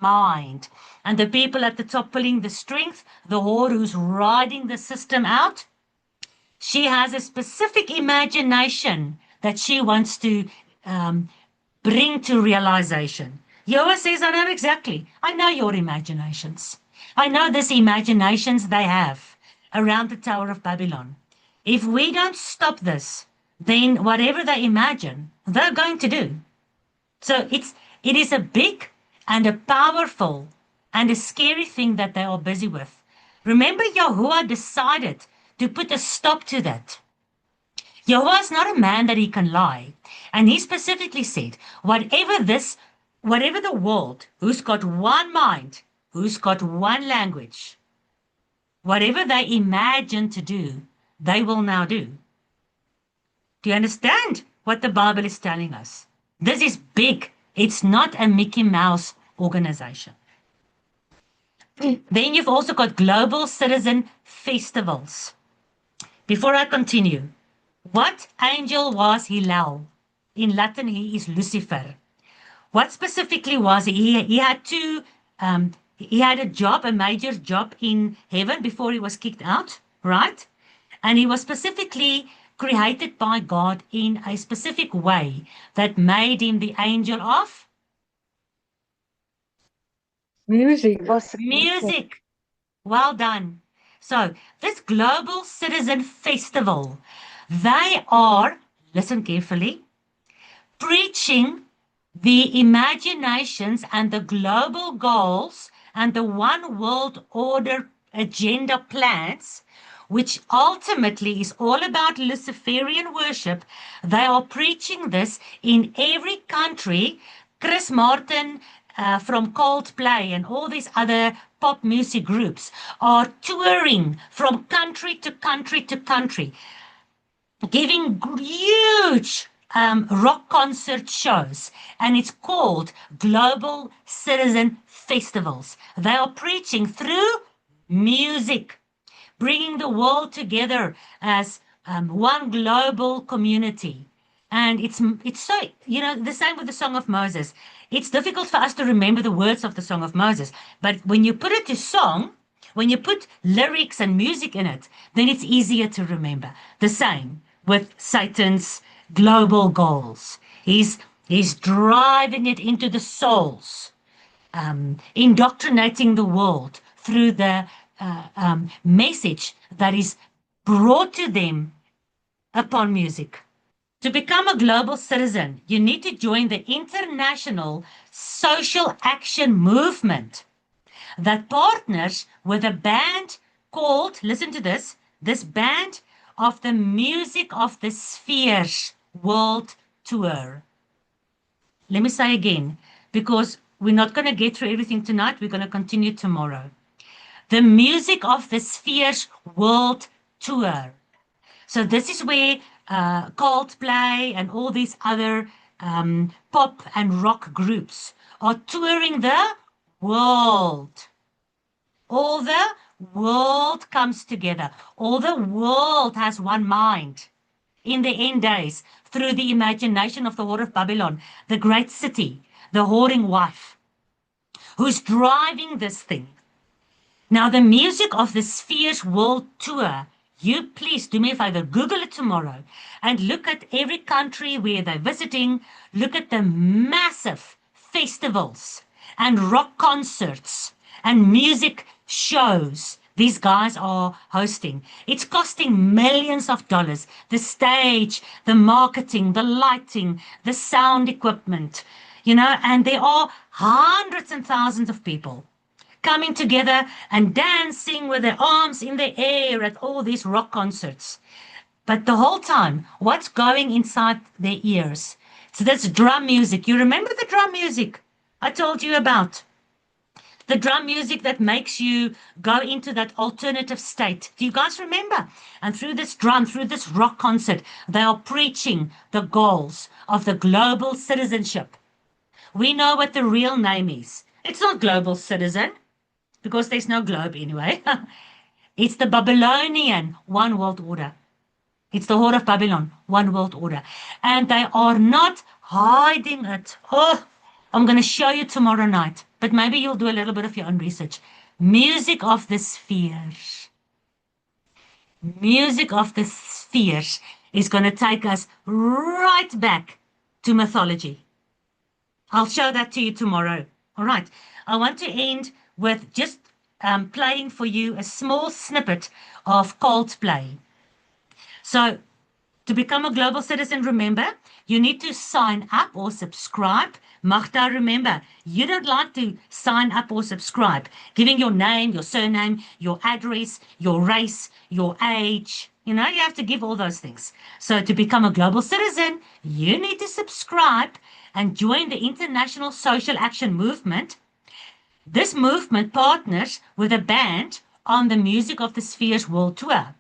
mind. And the people at the top pulling the strings, the whore who's riding the system out, she has a specific imagination that she wants to bring to realization. Yahuwah says, I know exactly. I know your imaginations. I know these imaginations they have around the Tower of Babylon. If we don't stop this, then whatever they imagine, they're going to do. So it is a big and a powerful and a scary thing that they are busy with. Remember, Yahuwah decided to put a stop to that. Yahuwah is not a man that he can lie. And he specifically said, whatever the world, who's got one mind, who's got one language, whatever they imagine to do, they will now do. Do you understand what the Bible is telling us? This is big. It's not a Mickey Mouse organization. Then you've also got global citizen festivals. Before I continue, what angel was Hillel? In Latin, he is Lucifer. What specifically was he? He had he had a job, a major job in heaven before he was kicked out, right? And he was specifically created by God in a specific way that made him the angel of Music. music. Well done. So this global citizen festival, they are, listen carefully, preaching the imaginations and the global goals and the one world order agenda plans, which ultimately is all about Luciferian worship. They are preaching this in every country. Chris Martin from Coldplay and all these other pop music groups are touring from country to country to country, giving huge rock concert shows, and it's called Global Citizen Festivals. They are preaching through music, bringing the world together as one global community. And it's so, the same with the Song of Moses. It's difficult for us to remember the words of the Song of Moses, but when you put it to song, when you put lyrics and music in it, then it's easier to remember. The same with Satan's global goals. He's He's driving it into the souls, indoctrinating the world through the message that is brought to them upon music. To become a global citizen, you need to join the international social action movement that partners with a band called, listen to this band of the Music of the Spheres World Tour. Let me say again, because we're not going to get through everything tonight, we're going to continue tomorrow. The Music of the Spheres World Tour. So this is where Coldplay and all these other pop and rock groups are touring the world. All the world comes together. All the world has one mind. In the end days, through the imagination of the Whore of Babylon, the great city, the whoring wife, who's driving this thing. Now, the Music of the Spheres World Tour, you please do me a favor, Google it tomorrow and look at every country where they're visiting, look at the massive festivals and rock concerts and music shows these guys are hosting. It's costing millions of dollars. The stage, the marketing, the lighting, the sound equipment, and there are hundreds and thousands of people coming together and dancing with their arms in the air at all these rock concerts. But the whole time, what's going inside their ears? So that's drum music. You remember the drum music I told you about? The drum music that makes you go into that alternative state. Do you guys remember? And through this drum, through this rock concert, they are preaching the goals of the global citizenship. We know what the real name is. It's not global citizen, because there's no globe anyway. It's the Babylonian one world order. It's the Whore of Babylon, one world order. And they are not hiding it. Oh, I'm going to show you tomorrow night, but maybe you'll do a little bit of your own research. Music of the Spheres. Music of the Spheres is going to take us right back to mythology. I'll show that to you tomorrow. All right. I want to end with just playing for you a small snippet of Coldplay. So, to become a global citizen, remember, you need to sign up or subscribe. Magda, remember, you don't like to sign up or subscribe, giving your name, your surname, your address, your race, your age. You have to give all those things. So to become a global citizen, you need to subscribe and join the International Social Action Movement. This movement partners with a band on the Music of the Spheres World Tour.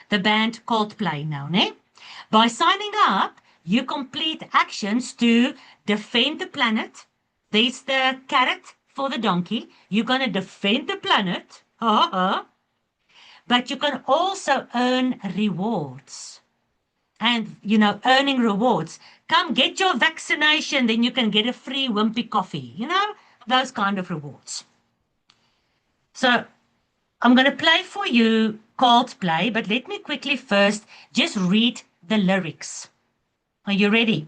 The band Coldplay now, ne? By signing up, you complete actions to defend the planet. There's the carrot for the donkey. You're going to defend the planet. But you can also earn rewards. And, earning rewards. Come get your vaccination, then you can get a free Wimpy coffee. Those kind of rewards. So I'm going to play for you Coldplay, but let me quickly first just read the lyrics. Are you ready?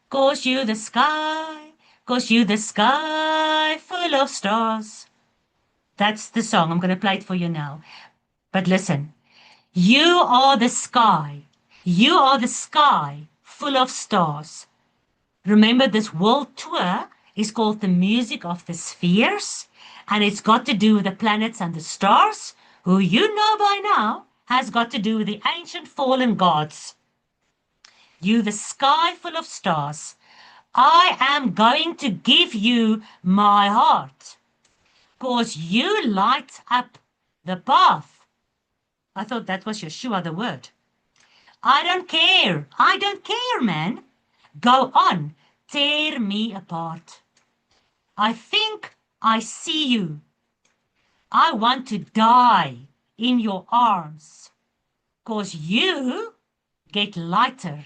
'Cause you the sky, 'cause you the sky full of stars. That's the song. I'm going to play it for you now. But listen, you are the sky. You are the sky full of stars. Remember, this world tour is called the Music of the Spheres, and it's got to do with the planets and the stars, who you know by now has got to do with the ancient fallen gods. You, the sky full of stars, I am going to give you my heart, 'cause you light up the path. I thought that was Yeshua, the word. I don't care. I don't care, man. Go on, tear me apart. I think I see you. I want to die in your arms, 'cause you get lighter.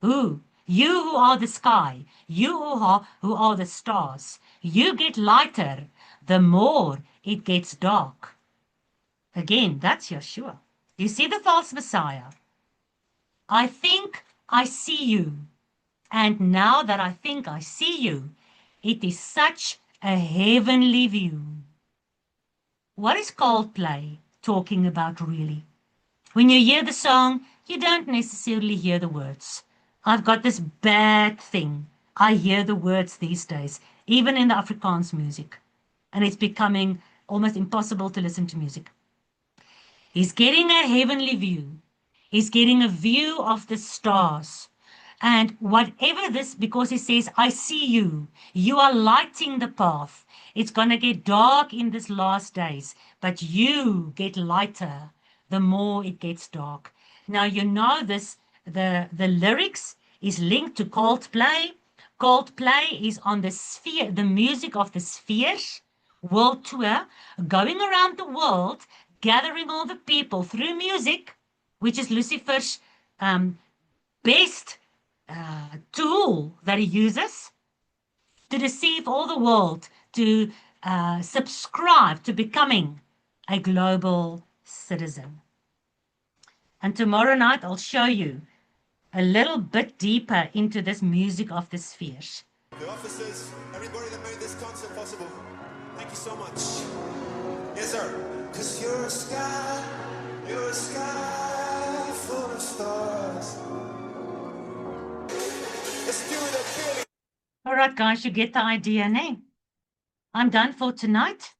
Who? You who are the sky, you who are the stars, you get lighter the more it gets dark. Again, that's Yeshua. You see the false Messiah. I think I see you. And now that I think I see you, it is such a heavenly view. What is Coldplay talking about really? When you hear the song, you don't necessarily hear the words. I've got this bad thing. I hear the words these days, even in the Afrikaans music. And it's becoming almost impossible to listen to music. He's getting a heavenly view. He's getting a view of the stars. And whatever this, because he says, I see you. You are lighting the path. It's going to get dark in these last days, but you get lighter the more it gets dark. Now, you know this, the lyrics is linked to Coldplay. Coldplay is on the Sphere, the music of the Spheres world tour, going around the world, gathering all the people through music, which is Lucifer's best tool that he uses to deceive all the world to subscribe to becoming a global citizen. And tomorrow night, I'll show you a little bit deeper into this music of the spheres. The officers, everybody that made this concert possible, thank you so much. Yes, sir. 'Cause you're a sky full of stars. Let's do it up, Billy. All right, guys, you get the idea, ne? I'm done for tonight.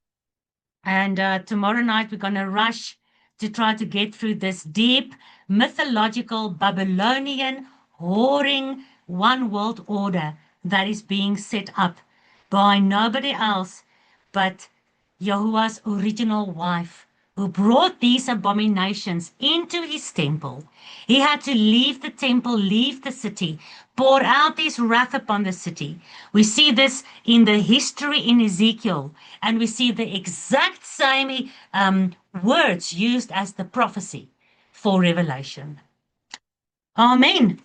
And tomorrow night, we're going to rush to try to get through this deep, mythological, Babylonian, whoring one world order that is being set up by nobody else but Yahuwah's original wife, who brought these abominations into his temple. He had to leave the temple, leave the city, pour out his wrath upon the city. We see this in the history in Ezekiel, and we see the exact same words used as the prophecy for Revelation. Amen.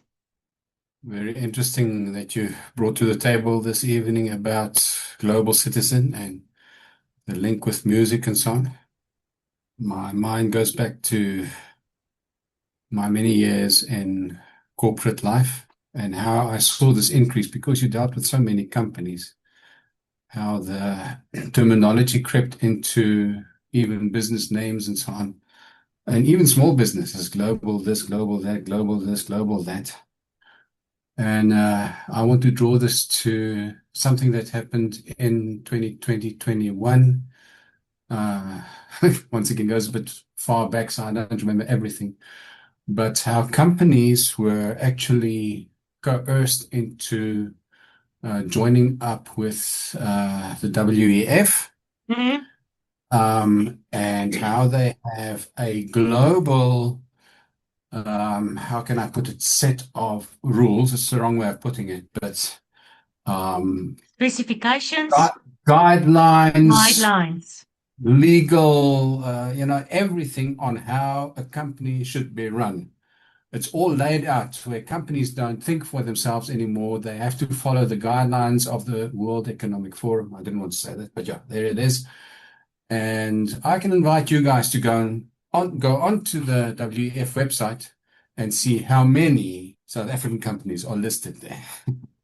Very interesting that you brought to the table this evening about Global Citizen and the link with music and so on. My mind goes back to my many years in corporate life and how I saw this increase because you dealt with so many companies, how the terminology crept into even business names and so on, and even small businesses, global this, global that, global this, global that. And I want to draw this to something that happened in 2020, 21. Once again, goes a bit far back, so I don't remember everything. But how companies were actually coerced into joining up with the WEF, and how they have a global, how can I put it, set of rules. It's the wrong way of putting it, but Specifications, guidelines, legal, everything on how a company should be run. It's all laid out where companies don't think for themselves anymore. They have to follow the guidelines of the World Economic Forum. I didn't want to say that, but yeah, there it is. And I can invite you guys to go onto the WEF website and see how many South African companies are listed there.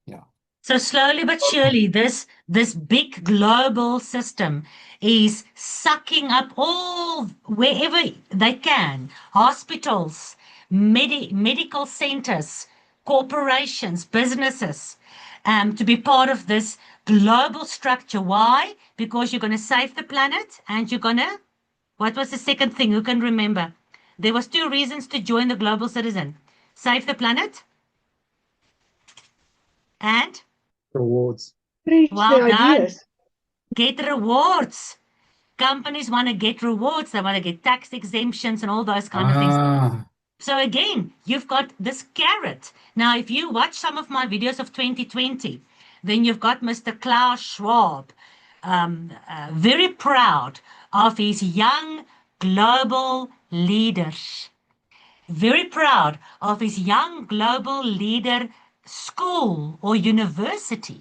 Yeah. So slowly but surely, this big global system is sucking up all wherever they can, hospitals, medical centers, corporations, businesses, to be part of this global structure. Why? Because you're going to save the planet and you're going to, what was the second thing? Who can remember? There was 2 reasons to join the Global Citizen. Save the planet and rewards. Preach well the done. ideas. Get rewards. Companies want to get rewards. They want to get tax exemptions and all those kind of things. So again, you've got this carrot. Now, if you watch some of my videos of 2020, then you've got Mr. Klaus Schwab, very proud of his young global leaders. Very proud of his young global leader school or university,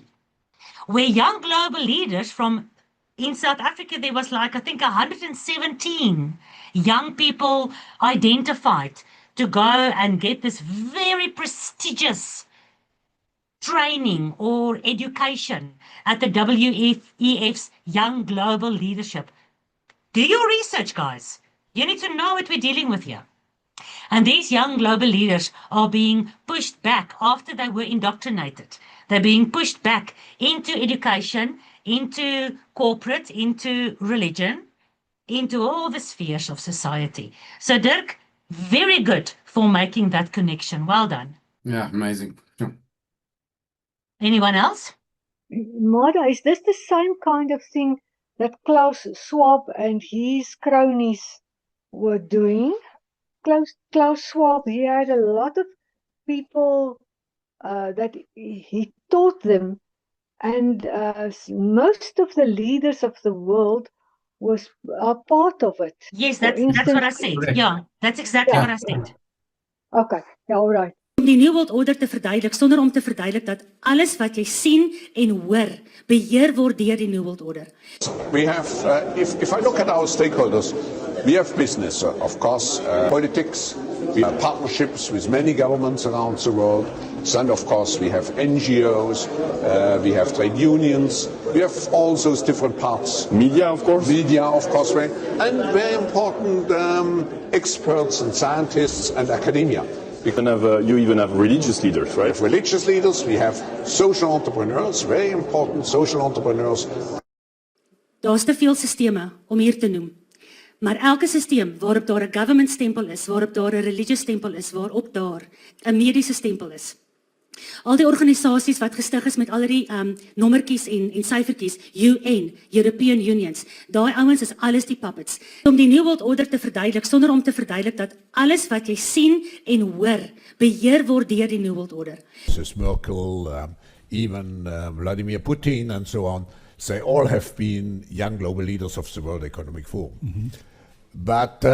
where young global leaders from in South Africa, there was like, I think, 117 young people identified to go and get this very prestigious training or education at the WEF's Young Global Leadership. Do your research, guys. You need to know what we're dealing with here. And these young global leaders are being pushed back after they were indoctrinated. They're being pushed back into education, into corporate, into religion, into all the spheres of society. So Dirk, very good for making that connection. Well done. Yeah, amazing. Yeah. Anyone else? Mara, is this the same kind of thing that Klaus Schwab and his cronies were doing? Klaus Schwab, he had a lot of people that he taught them, and most of the leaders of the world are part of it. Yes, For that's what I instance- said. Correct. Yeah, that's exactly Yeah. what I said. Okay, yeah, all right. Om die New World Order te verduidelik sonder om te verduidelik dat alles wat jy sien en hoor beheer word deur die New World Order. We have, if I look at our stakeholders, we have business, of course, politics, we have partnerships with many governments around the world, and of course we have NGOs, we have trade unions, we have all those different parts. Media, of course. Media, of course, right? And very important experts and scientists and academia. You even have religious leaders, We right? have religious leaders, we have social entrepreneurs, very important social entrepreneurs. Daar's te veel sisteme om hier te noem. Maar elke sisteem waarop daar 'n government stempel is, waarop daar 'n religious stempel is, waarop daar 'n mediese stempel is. Al die organisasies wat gestig is met al die nommertjies en syfertjies, UN, European Unions, daai ouens is alles die puppets. Om die New World Order te verduidelik sonder om te verduidelik dat alles wat jy sien en hoor beheer word deur die New World Order. Mrs. Merkel, even Vladimir Putin and so on, they all have been young global leaders of the World Economic Forum. But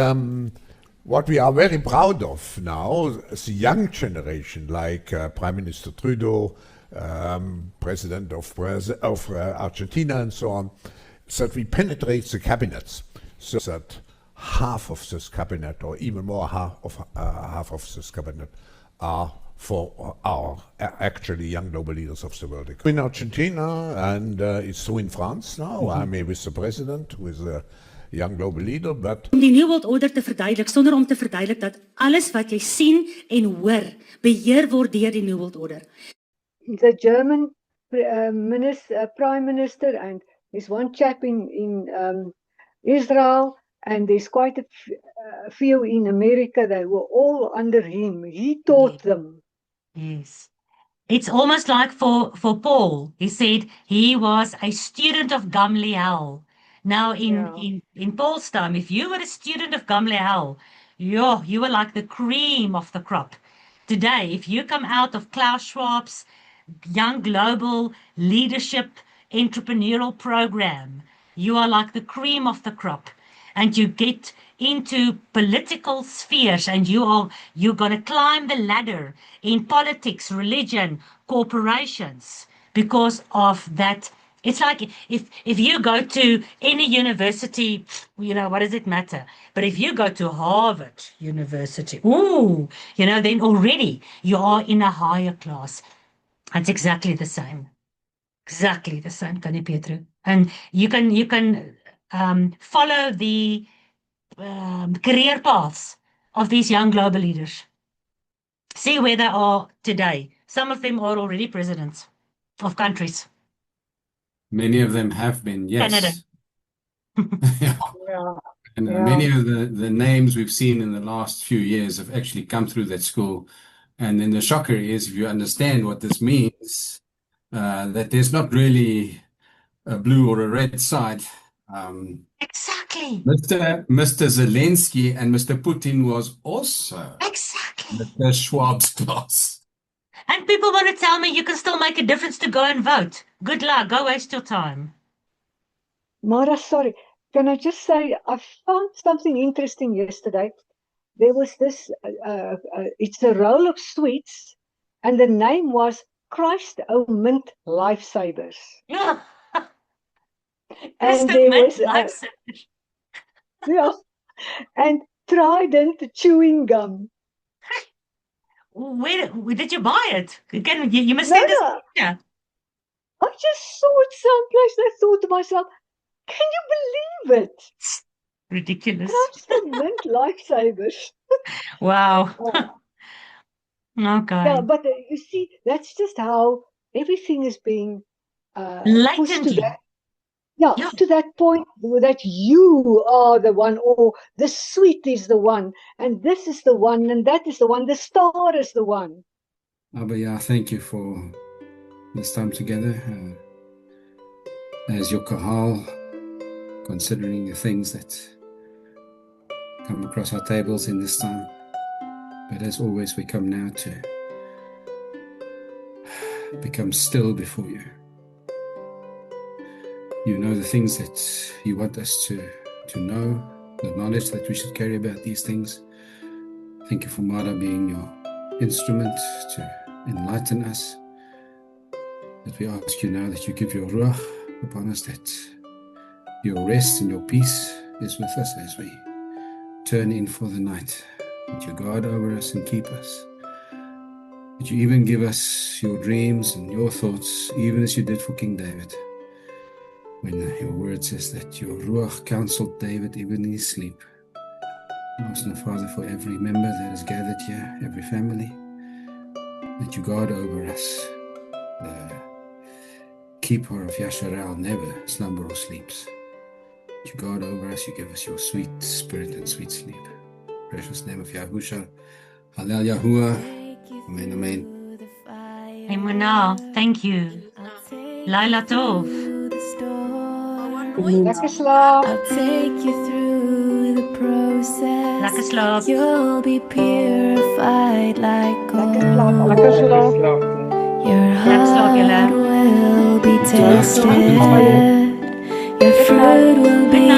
what we are very proud of now is the young generation, like Prime Minister Trudeau, President of Argentina and so on, is that we penetrate the cabinets so that half of this cabinet, or even more half of this cabinet, are actually young global leaders of the world. In Argentina, and it's so in France now. I'm with the president, with a young global leader, but Om die New World Order te verduidelik sonder om te verduidelik dat alles wat jy sien en hoor beheer word deur die New World Order. The German Prime Minister, and there's one chap in Israel, and there's quite a few in America. They were all under him. He taught them. Yes. It's almost like for Paul, he said he was a student of Gamliel. Now, in Paul's time, if you were a student of Gamliel, you were like the cream of the crop. Today, if you come out of Klaus Schwab's Young Global Leadership Entrepreneurial Program, you are like the cream of the crop. And you get into political spheres, and you're going to climb the ladder in politics, religion, corporations, because of that. It's like if you go to any university, what does it matter? But if you go to Harvard University, then already you are in a higher class. It's exactly the same. Exactly the same, Kanye Pietro. And you can follow the career paths of these young global leaders. See where they are today. Some of them are already presidents of countries. Many of them have been, yes. Canada. Yeah. Yeah. And Yeah. many of the names we've seen in the last few years have actually come through that school. And then the shocker is, if you understand what this means, that there's not really a blue or a red side. Exactly. Mr. Zelensky and Mr. Putin was also Exactly. Mr. Schwab's class. And people want to tell me you can still make a difference to go and vote. Good luck. Go waste your time. Mara, sorry. Can I just say, I found something interesting yesterday. There was this, it's a roll of sweets, and the name was Christ O Mint Lifesavers. Yeah. And there was, yeah, and Trident chewing gum. Where did you buy it? You must No, send us a no, picture. I just saw it someplace and I thought to myself, can you believe it? Ridiculous. And I still mint lifesavers. Wow. Yeah, Okay. but you see, that's just how everything is being pushed to Latently. that. Yeah, Yeah. to that point that you are the one, or the sweet is the one, and this is the one, and that is the one, the star is the one. But yeah, thank you for this time together. As your kahal, considering the things that come across our tables in this time. But as always, we come now to become still before you. You know the things that you want us to know, the knowledge that we should carry about these things. Thank you for Mara being your instrument to enlighten us. That we ask you now that you give your ruach upon us, that your rest and your peace is with us as we turn in for the night. That you guard over us and keep us. That you even give us your dreams and your thoughts, even as you did for King David. When your word says that your ruach counseled David even in his sleep. I ask now, Father, for every member that is gathered here, every family, that you guard over us. The keeper of Yasharel never slumber or sleeps. That you guard over us, you give us your sweet spirit and sweet sleep. Precious name of Yahusha. Hallel Yahuwah. Amen, amen. Emunah, thank you. Laila Tov. Lekker slaap. I'll take you through the process. Lekker slaap. You'll be purified like gold. Lekker slaap. Your Lekker slaap, julle. heart will be tested. Your fruit will be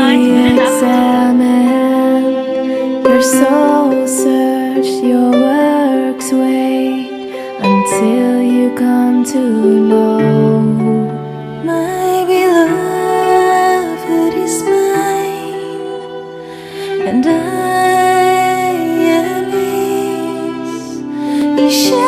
examined. Your soul searched, your works wait until you come to know. My beloved is mine, and I am his. He shall